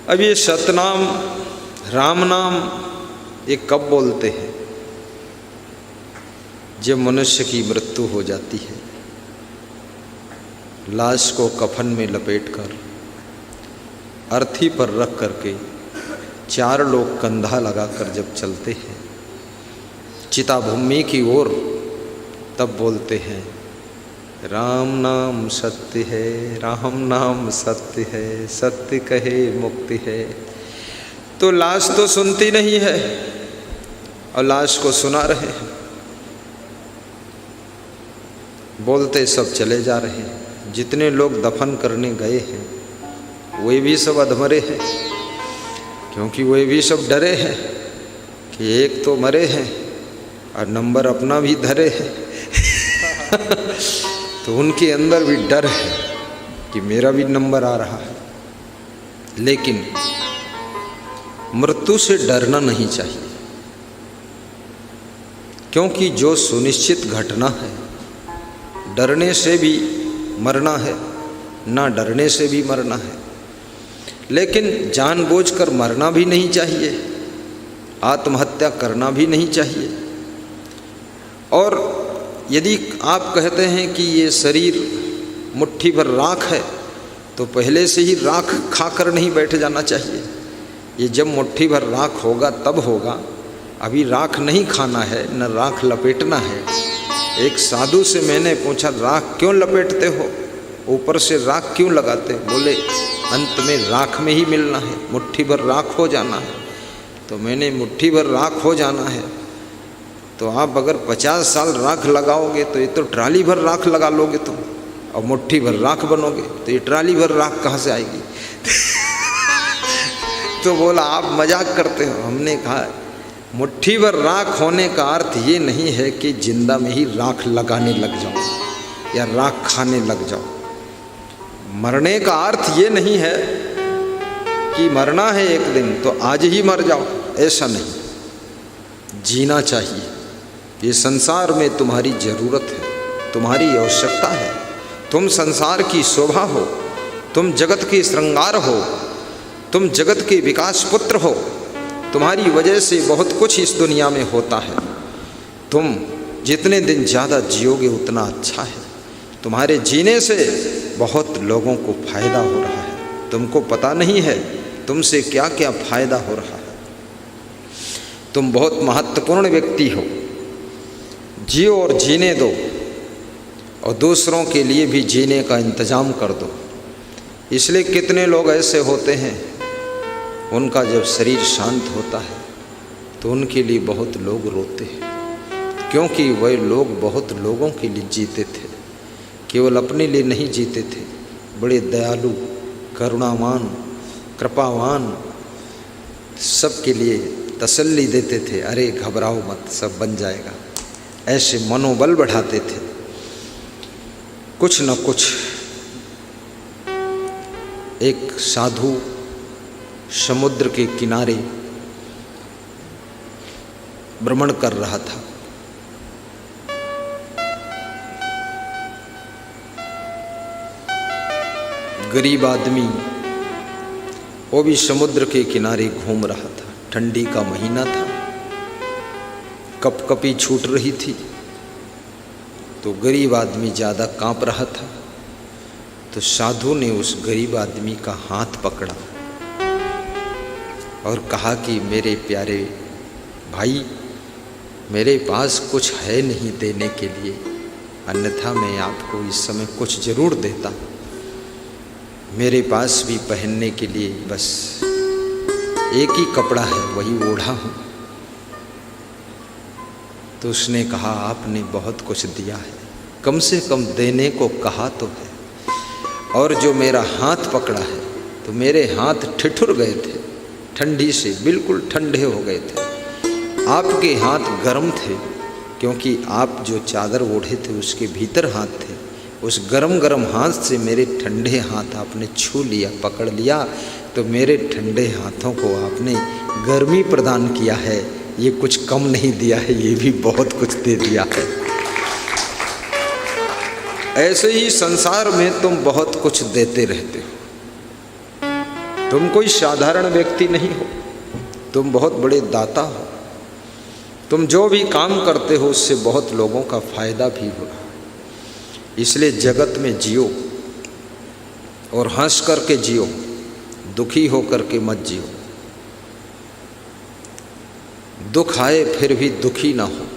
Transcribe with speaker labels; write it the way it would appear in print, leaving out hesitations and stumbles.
Speaker 1: अब ये सतनाम राम नाम ये कब बोलते हैं? जब मनुष्य की मृत्यु हो जाती है, लाश को कफन में लपेटकर अर्थी पर रख करके चार लोग कंधा लगाकर जब चलते हैं चिता भूमि की ओर, तब बोलते हैं राम नाम सत्य है, राम नाम सत्य है, सत्य कहे मुक्ति है। तो लाश तो सुनती नहीं है और लाश को सुना रहे हैं, बोलते सब चले जा रहे हैं। जितने लोग दफन करने गए हैं वे भी सब अधमरे हैं, क्योंकि वे भी सब डरे हैं कि एक तो मरे हैं और नंबर अपना भी धरे है तो उनके अंदर भी डर है कि मेरा भी नंबर आ रहा है। लेकिन मृत्यु से डरना नहीं चाहिए, क्योंकि जो सुनिश्चित घटना है, डरने से भी मरना है, ना डरने से भी मरना है। लेकिन जानबूझकर मरना भी नहीं चाहिए, आत्महत्या करना भी नहीं चाहिए। और यदि आप कहते हैं कि ये शरीर मुट्ठी भर राख है, तो पहले से ही राख खाकर नहीं बैठ जाना चाहिए। ये जब मुट्ठी भर राख होगा तब होगा, अभी राख नहीं खाना है, न राख लपेटना है। एक साधु से मैंने पूछा, राख क्यों लपेटते हो, ऊपर से राख क्यों लगाते? बोले अंत में राख में ही मिलना है, मुट्ठी भर राख हो जाना है। तो मैंने मुट्ठी भर राख हो जाना है तो आप अगर 50 साल राख लगाओगे तो ये तो ट्राली भर राख लगा लोगे तुम, और मुट्ठी भर राख बनोगे तो ये ट्राली भर राख कहाँ से आएगी तो बोला आप मजाक करते हो। हमने कहा मुट्ठी भर राख होने का अर्थ ये नहीं है कि जिंदा में ही राख लगाने लग जाओ या राख खाने लग जाओ। मरने का अर्थ ये नहीं है कि मरना है एक दिन तो आज ही मर जाओ, ऐसा नहीं। जीना चाहिए। ये संसार में तुम्हारी ज़रूरत है, तुम्हारी आवश्यकता है। तुम संसार की शोभा हो, तुम जगत के श्रृंगार हो, तुम जगत के विकास पुत्र हो। तुम्हारी वजह से बहुत कुछ इस दुनिया में होता है। तुम जितने दिन ज़्यादा जियोगे उतना अच्छा है। तुम्हारे जीने से बहुत लोगों को फायदा हो रहा है, तुमको पता नहीं है तुमसे क्या क्या फायदा हो रहा है। तुम बहुत महत्वपूर्ण व्यक्ति हो। जियो और जीने दो, और दूसरों के लिए भी जीने का इंतज़ाम कर दो। इसलिए कितने लोग ऐसे होते हैं, उनका जब शरीर शांत होता है तो उनके लिए बहुत लोग रोते हैं, क्योंकि वह लोग बहुत लोगों के लिए जीते थे, केवल अपने लिए नहीं जीते थे। बड़े दयालु, करुणावान, कृपावान, सबके लिए तसल्ली देते थे। अरे घबराओ मत, सब बन जाएगा, ऐसे मनोबल बढ़ाते थे। कुछ न कुछ एक साधु समुद्र के किनारे भ्रमण कर रहा था। गरीब आदमी, वो भी समुद्र के किनारे घूम रहा था। ठंडी का महीना था, कपकपी छूट रही थी, तो गरीब आदमी ज़्यादा कांप रहा था। तो साधु ने उस गरीब आदमी का हाथ पकड़ा और कहा कि मेरे प्यारे भाई, मेरे पास कुछ है नहीं देने के लिए, अन्यथा मैं आपको इस समय कुछ ज़रूर देता। मेरे पास भी पहनने के लिए बस एक ही कपड़ा है, वही ओढ़ा हूँ। तो उसने कहा आपने बहुत कुछ दिया है, कम से कम देने को कहा तो है। और जो मेरा हाथ पकड़ा है, तो मेरे हाथ ठिठुर गए थे, ठंडी से बिल्कुल ठंडे हो गए थे। आपके हाथ गर्म थे, क्योंकि आप जो चादर ओढ़े थे उसके भीतर हाथ थे। उस गरम गरम हाथ से मेरे ठंडे हाथ आपने छू लिया, पकड़ लिया, तो मेरे ठंडे हाथों को आपने गर्मी प्रदान किया है। ये कुछ कम नहीं दिया है, ये भी बहुत कुछ दे दिया है। ऐसे ही संसार में तुम बहुत कुछ देते रहते हो। तुम कोई साधारण व्यक्ति नहीं हो, तुम बहुत बड़े दाता हो। तुम जो भी काम करते हो उससे बहुत लोगों का फायदा भी हो रहा है। इसलिए जगत में जियो और हंस करके जियो, दुखी हो करके मत जियो। दुख आए फिर भी दुखी ना हो।